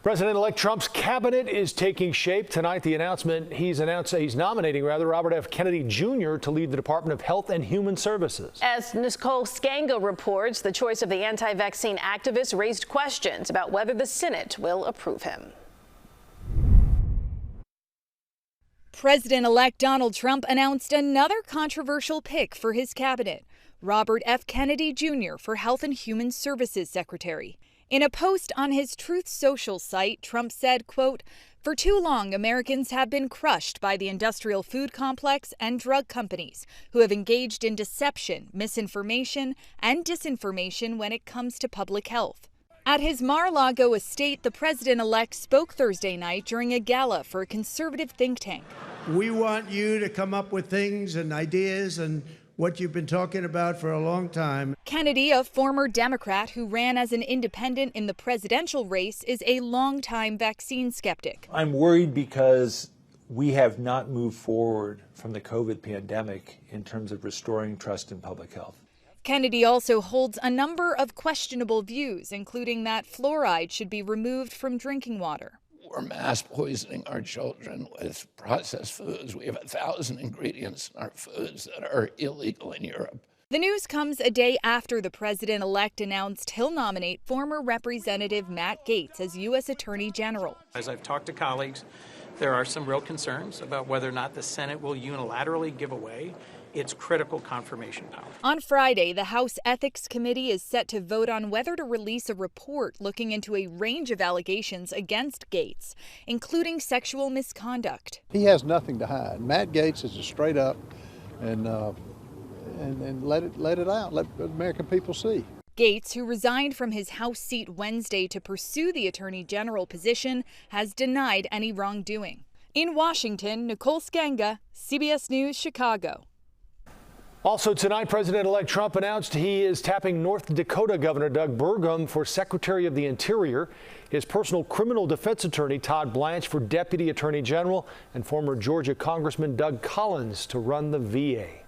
President-elect Trump's cabinet is taking shape tonight. He's nominating Robert F. Kennedy Jr. to lead the Department of Health and Human Services. As Nicole Sganga reports, the choice of the anti-vaccine activist raised questions about whether the Senate will approve him. President-elect Donald Trump announced another controversial pick for his cabinet, Robert F. Kennedy Jr. for Health and Human Services Secretary. In a post on his Truth Social site, Trump said, quote, "For too long, Americans have been crushed by the industrial food complex and drug companies who have engaged in deception, misinformation, and disinformation when it comes to public health." At his Mar-a-Lago estate, the president-elect spoke Thursday night during a gala for a conservative think tank. We want you to come up with things and ideas and what you've been talking about for a long time. Kennedy, a former Democrat who ran as an independent in the presidential race, is a longtime vaccine skeptic. I'm worried because we have not moved forward from the COVID pandemic in terms of restoring trust in public health. Kennedy also holds a number of questionable views, including that fluoride should be removed from drinking water. We're mass poisoning our children with processed foods. We have 1,000 ingredients in our foods that are illegal in Europe. The news comes a day after the president-elect announced he'll nominate former Representative Matt Gaetz as U.S. Attorney General. As I've talked to colleagues, there are some real concerns about whether or not the Senate will unilaterally give away its critical confirmation power. On Friday, the House Ethics Committee is set to vote on whether to release a report looking into a range of allegations against Gaetz, including sexual misconduct. He has nothing to hide. Matt Gaetz is a straight up and let it out. Let the American people see. Gaetz, who resigned from his House seat Wednesday to pursue the Attorney General position, has denied any wrongdoing. In Washington, Nicole Sganga, CBS News Chicago. Also tonight, President-elect Trump announced he is tapping North Dakota Governor Doug Burgum for Secretary of the Interior, his personal criminal defense attorney Todd Blanche for Deputy Attorney General, and former Georgia Congressman Doug Collins to run the VA.